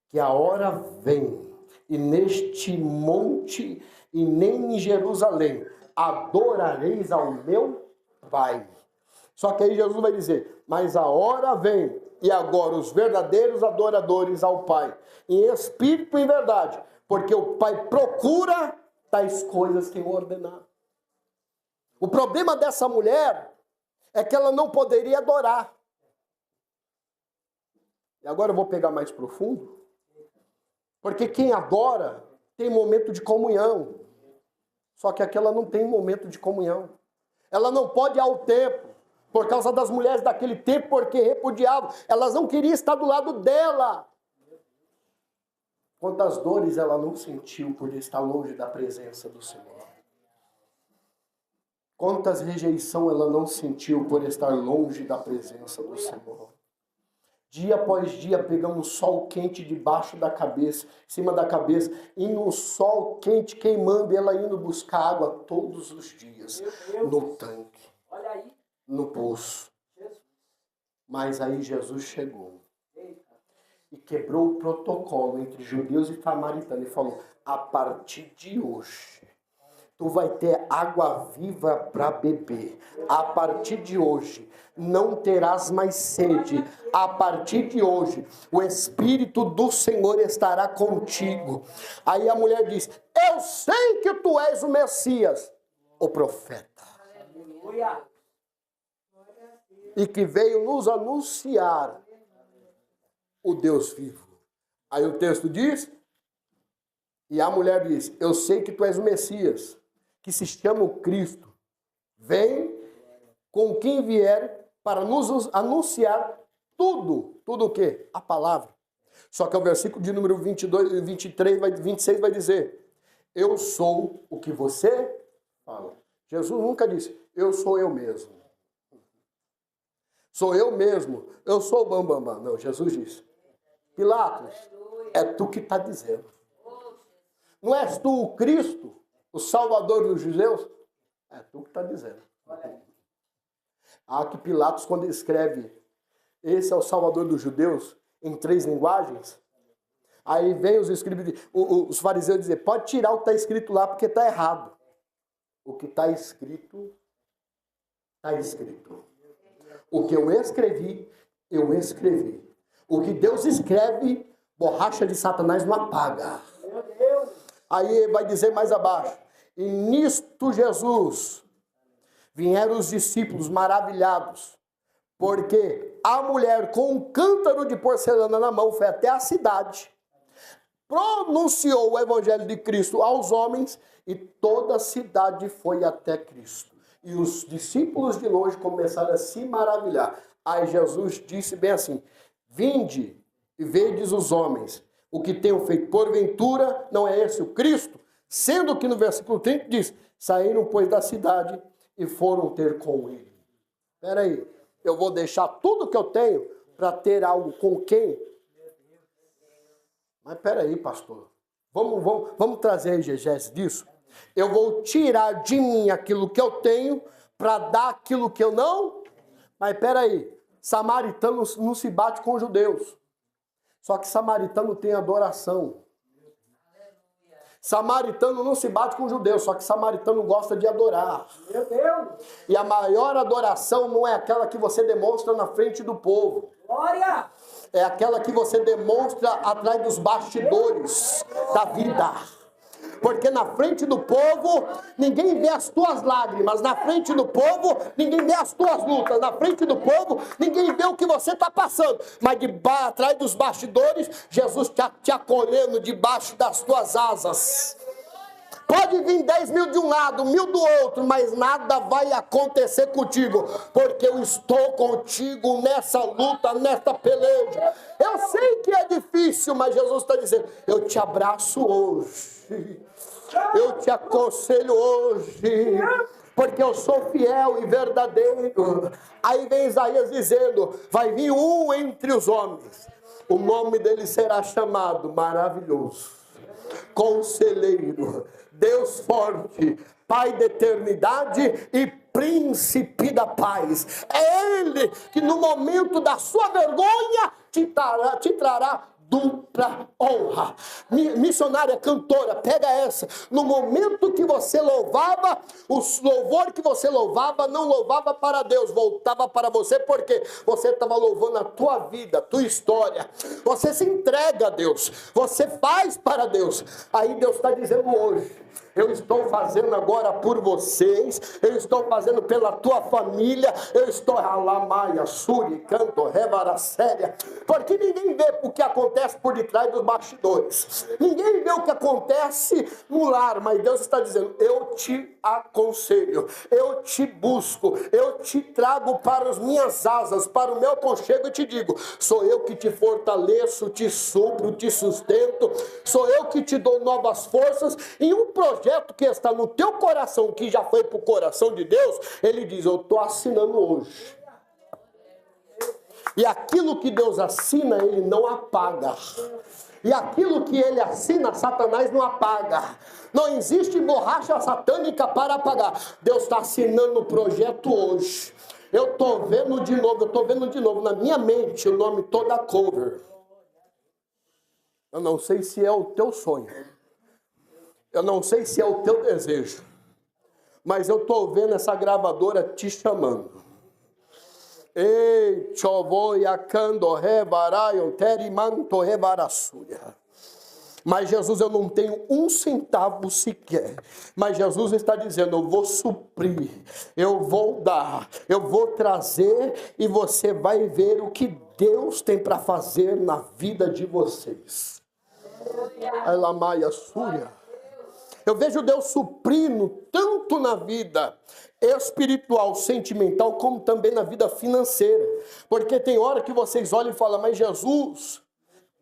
que a hora vem, e neste monte, e nem em Jerusalém, adorareis ao meu Pai. Só que aí Jesus vai dizer, mas a hora vem, e agora os verdadeiros adoradores ao Pai, em espírito e em verdade, porque o Pai procura tais coisas que eu ordenar. O problema dessa mulher é que ela não poderia adorar. E agora eu vou pegar mais profundo, porque quem adora tem momento de comunhão, só que aquela não tem momento de comunhão. Ela não pode ir ao templo, por causa das mulheres daquele tempo, porque repudiavam. Elas não queriam estar do lado dela. Quantas dores ela não sentiu por estar longe da presença do Senhor. Quantas rejeição ela não sentiu por estar longe da presença do Senhor. Dia após dia pegamos sol quente debaixo da cabeça, em cima da cabeça, e no sol quente queimando, ela indo buscar água todos os dias, no tanque, no poço. Mas aí Jesus chegou e quebrou o protocolo entre judeus e samaritanos e falou, a partir de hoje, tu vai ter água viva para beber. A partir de hoje, não terás mais sede. A partir de hoje, o Espírito do Senhor estará contigo. Aí a mulher diz, eu sei que tu és o Messias, o profeta. E que veio nos anunciar o Deus vivo. Aí o texto diz, e a mulher diz, eu sei que tu és o Messias, que se chama o Cristo. Vem com quem vier para nos anunciar tudo. Tudo o quê? A palavra. Só que o versículo de número 22, 23, 26 vai dizer, eu sou o que você fala. Jesus nunca disse, eu sou eu mesmo. Sou eu mesmo. Eu sou o bambambam. Não, Jesus disse, Pilatos, é tu que está dizendo. Não és tu o Cristo? O Salvador dos judeus? É tu que está dizendo. Que Pilatos, quando ele escreve, esse é o Salvador dos judeus, em 3 linguagens, aí vem os escribas, os fariseus dizer, pode tirar o que está escrito lá, porque está errado. O que está escrito, está escrito. O que eu escrevi, eu escrevi. O que Deus escreve, borracha de Satanás não apaga. Aí vai dizer mais abaixo, e nisto Jesus, vieram os discípulos maravilhados, porque a mulher com um cântaro de porcelana na mão foi até a cidade, pronunciou o evangelho de Cristo aos homens, e toda a cidade foi até Cristo. E os discípulos de longe começaram a se maravilhar. Aí Jesus disse bem assim, vinde e vedes os homens, o que tenham feito, porventura, não é esse o Cristo? Sendo que no versículo 30 diz, saíram, pois, da cidade e foram ter com ele. Espera aí, eu vou deixar tudo que eu tenho para ter algo com quem? Mas espera aí, pastor. Vamos trazer a exegese disso? Eu vou tirar de mim aquilo que eu tenho para dar aquilo que eu não? Mas espera aí, samaritano não se bate com judeus. Só que samaritano tem adoração. Samaritano não se bate com judeu, só que samaritano gosta de adorar. Meu Deus! E a maior adoração não é aquela que você demonstra na frente do povo. Glória! É aquela que você demonstra atrás dos bastidores da vida. Porque na frente do povo, ninguém vê as tuas lágrimas. Na frente do povo, ninguém vê as tuas lutas. Na frente do povo, ninguém vê o que você está passando. Mas atrás dos bastidores, Jesus está te acolhendo debaixo das tuas asas. Pode vir 10 mil de um lado, 1000 do outro, mas nada vai acontecer contigo, porque eu estou contigo nessa luta, nessa peleja. Eu sei que é difícil, mas Jesus está dizendo, eu te abraço hoje, eu te aconselho hoje, porque eu sou fiel e verdadeiro. Aí vem Isaías dizendo, vai vir um entre os homens, o nome dele será chamado Maravilhoso, Conselheiro, Deus forte, Pai da eternidade e Príncipe da paz. É Ele que no momento da sua vergonha te trará dupla honra. Missionária, cantora, pega essa. No momento que você louvava, o louvor que você louvava, não louvava para Deus, voltava para você, porque você estava louvando a tua vida, a tua história. Você se entrega a Deus, você faz para Deus. Aí Deus está dizendo hoje, eu estou fazendo agora por vocês, eu estou fazendo pela tua família, eu estou alamaia, suri, canto, revaracéria, porque ninguém vê o que acontece por detrás dos bastidores, ninguém vê o que acontece no lar, mas Deus está dizendo, eu te aconselho, eu te busco, eu te trago para as minhas asas, para o meu aconchego e te digo, sou eu que te fortaleço, te supro, te sustento, sou eu que te dou novas forças, e um projeto que está no teu coração, que já foi para o coração de Deus, ele diz, eu estou assinando hoje. E aquilo que Deus assina, ele não apaga. E aquilo que ele assina, Satanás não apaga. Não existe borracha satânica para apagar. Deus está assinando o projeto hoje. Eu estou vendo de novo na minha mente o nome Toda Cover. Eu não sei se é o teu sonho. Eu não sei se é o teu desejo, mas eu estou vendo essa gravadora te chamando. Ei, chovoiacando revarayon terimanto revarassuia. Mas Jesus, eu não tenho um centavo sequer. Mas Jesus está dizendo, eu vou suprir, eu vou dar, eu vou trazer e você vai ver o que Deus tem para fazer na vida de vocês. Alamaia súria. Eu vejo Deus suprindo tanto na vida espiritual, sentimental, como também na vida financeira. Porque tem hora que vocês olham e falam, mas Jesus,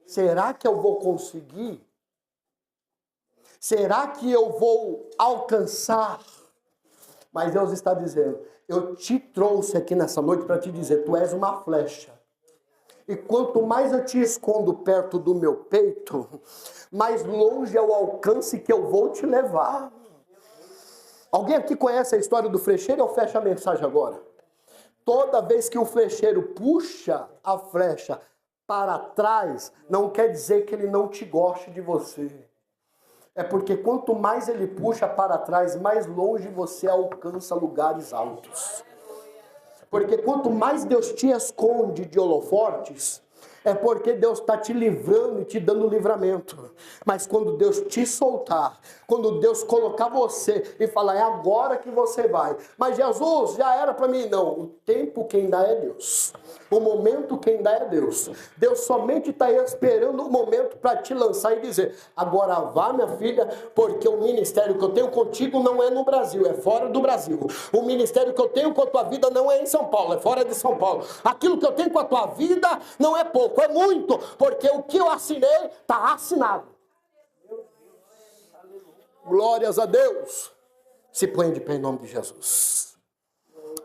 será que eu vou conseguir? Será que eu vou alcançar? Mas Deus está dizendo, eu te trouxe aqui nessa noite para te dizer, tu és uma flecha. E quanto mais eu te escondo perto do meu peito, mais longe é o alcance que eu vou te levar. Alguém aqui conhece a história do flecheiro? Eu fecho a mensagem agora. Toda vez que o flecheiro puxa a flecha para trás, não quer dizer que ele não te goste de você. É porque quanto mais ele puxa para trás, mais longe você alcança lugares altos. Porque quanto mais Deus te esconde de holofortes, é porque Deus está te livrando e te dando livramento. Mas quando Deus te soltar, quando Deus colocar você e falar, é agora que você vai. Mas Jesus, já era para mim. Não, o tempo quem dá é Deus. O momento quem dá é Deus. Deus somente está esperando o momento para te lançar e dizer, agora vá, minha filha, porque o ministério que eu tenho contigo não é no Brasil, é fora do Brasil. O ministério que eu tenho com a tua vida não é em São Paulo, é fora de São Paulo. Aquilo que eu tenho com a tua vida não é pouco, é muito, porque o que eu assinei está assinado. Glórias a Deus. Se põe de pé em nome de Jesus.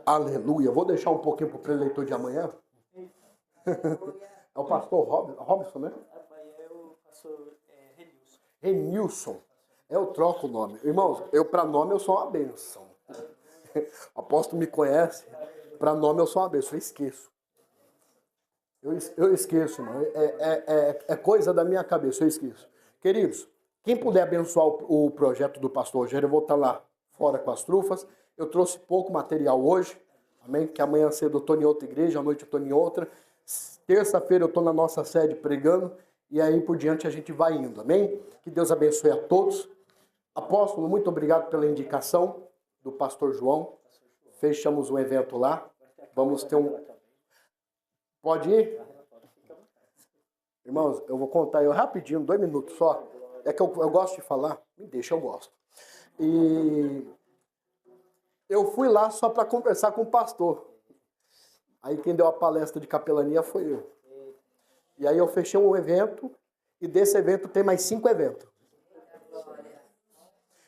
Aleluia. Vou deixar um pouquinho para o preleitor de amanhã. É o pastor Robson, né? É o pastor Renilson. Renilson. Eu troco o nome. Irmãos, para nome eu sou uma bênção. O apóstolo me conhece. Para nome eu sou uma bênção. Eu esqueço. Eu esqueço, irmão. É coisa da minha cabeça, eu esqueço. Queridos, quem puder abençoar o projeto do pastor Rogério, eu vou estar lá fora com as trufas. Eu trouxe pouco material hoje, amém? Que amanhã cedo eu estou em outra igreja, à noite eu estou em outra. Terça-feira eu estou na nossa sede pregando, e aí por diante a gente vai indo, amém? Que Deus abençoe a todos. Apóstolo, muito obrigado pela indicação do pastor João. Fechamos um evento lá. Vamos ter um... Pode ir? Irmãos, eu vou contar eu rapidinho, 2 minutos só. É que eu gosto de falar. Me deixa, eu gosto. E eu fui lá só para conversar com o pastor. Aí quem deu a palestra de capelania foi eu. E aí eu fechei um evento, e desse evento tem mais 5 eventos.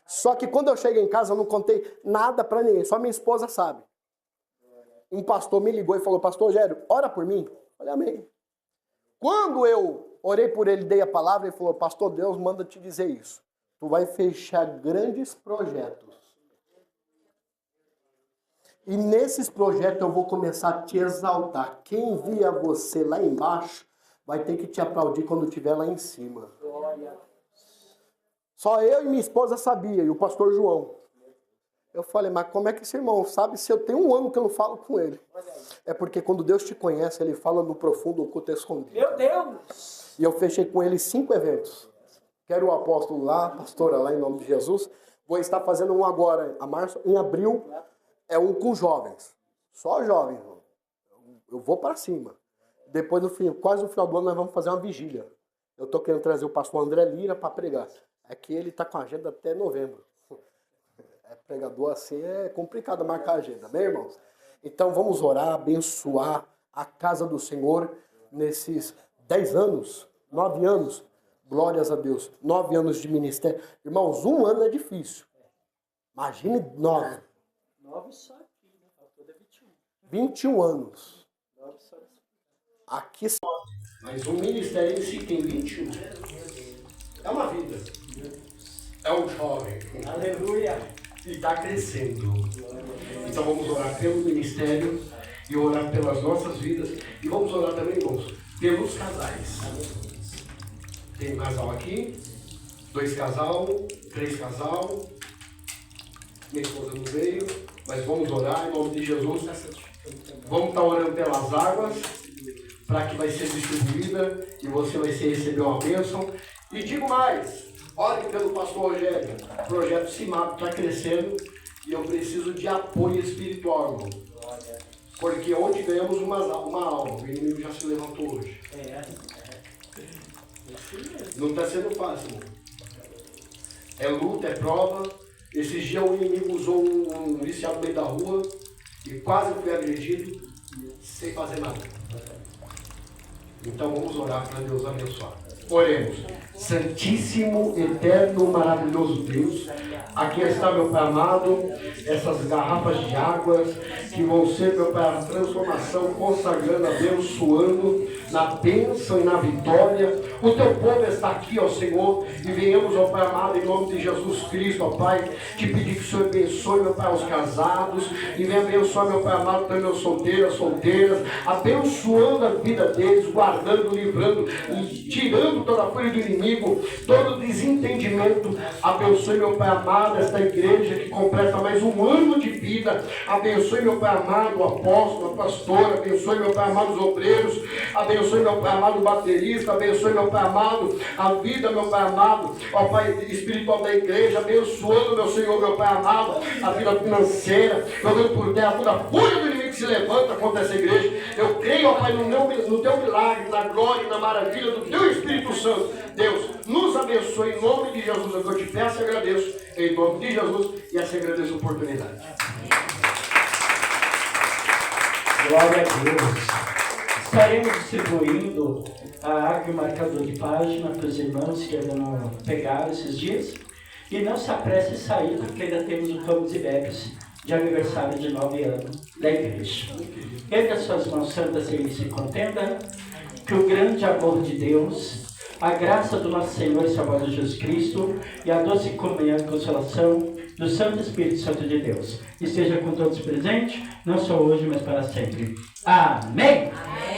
Só que quando eu cheguei em casa eu não contei nada para ninguém, só minha esposa sabe. Um pastor me ligou e falou, pastor Rogério, ora por mim. Eu falei, amém. Quando eu orei por ele, dei a palavra, ele falou, pastor, Deus manda te dizer isso. Tu vai fechar grandes projetos. E nesses projetos eu vou começar a te exaltar. Quem via você lá embaixo vai ter que te aplaudir quando estiver lá em cima. Só eu e minha esposa sabia, e o pastor João. Eu falei, mas como é que esse irmão sabe se eu tenho 1 ano que eu não falo com ele? É porque quando Deus te conhece, ele fala no profundo, oculto e escondido. Meu Deus! E eu fechei com ele 5 eventos. Quero o apóstolo lá, a pastora lá, em nome de Jesus. Vou estar fazendo um agora, em abril, é um com jovens. Só jovens, irmão. Eu vou para cima. Depois, quase no final do ano, nós vamos fazer uma vigília. Eu estou querendo trazer o pastor André Lira para pregar. É que ele está com a agenda até novembro. Pregador assim é complicado marcar a agenda, bem, irmãos? Então vamos orar, abençoar a casa do Senhor nesses 10 anos, 9 anos. Glórias a Deus. 9 anos de ministério. Irmãos, 1 ano é difícil. Imagine 9. 9 só aqui, né? Faltou 21. 21 anos. 9 só. Aqui só. Mas um ministério em si tem 21. É uma vida. É um jovem. Aleluia! E está crescendo. Então vamos orar pelo ministério e orar pelas nossas vidas. E vamos orar também, irmãos, pelos casais. Tem um casal aqui, 2 casal, 3 casal. Minha esposa não veio, mas vamos orar em nome de Jesus. Vamos estar orando pelas águas, para que vai ser distribuída e você vai receber uma bênção. E digo mais. Ore pelo pastor Rogério. O projeto CIMAP está crescendo e eu preciso de apoio espiritual, irmão. Porque onde ganhamos uma alma, o inimigo já se levantou hoje. Não está sendo fácil, irmão. É luta, é prova. Esses dias o inimigo usou um viciado no meio da rua e quase fui agredido sem fazer nada. Então vamos orar para Deus abençoar. Oremos. Santíssimo, eterno, maravilhoso Deus, aqui está, meu Pai amado, essas garrafas de águas que vão ser, meu Pai, a transformação, consagrando, abençoando, na bênção e na vitória. O teu povo está aqui, ó Senhor, e venhamos, ó Pai amado, em nome de Jesus Cristo, ó Pai, te pedir que o Senhor abençoe, meu Pai, os casados, e venha abençoar, meu Pai amado, também os solteiros, solteiras, abençoando a vida deles, guardando, livrando, e tirando toda a fúria do inimigo, todo desentendimento. Abençoe, meu Pai amado, esta igreja que completa mais 1 ano de vida. Abençoe, meu Pai amado, o apóstolo, a pastora. Abençoe, meu Pai amado, os obreiros. Abençoe, meu Pai amado, o baterista. Abençoe, meu Pai amado, a vida, meu Pai amado, ó Pai espiritual da igreja. Abençoando, meu Senhor, meu Pai amado, a vida financeira. Jogando por terra toda a fúria do inimigo que se levanta contra essa igreja. Eu creio, ó Pai, no teu milagre, na glória e na maravilha do teu Espírito Santo. Deus, nos abençoe em nome de Jesus. É o que eu te peço e agradeço em nome de Jesus, e assim agradeço a oportunidade. Glória a Deus. Estaremos distribuindo a água e o marcador de página para os irmãos que ainda não pegaram esses dias. E não se apresse a sair, porque ainda temos o Ramos e Becas de aniversário de 9 anos da igreja. Erga suas mãos santas e se contenda que o grande amor de Deus, a graça do nosso Senhor e Salvador Jesus Cristo e a doce comunhão e consolação do Santo Espírito Santo de Deus esteja com todos presentes, não só hoje, mas para sempre. Amém! Amém.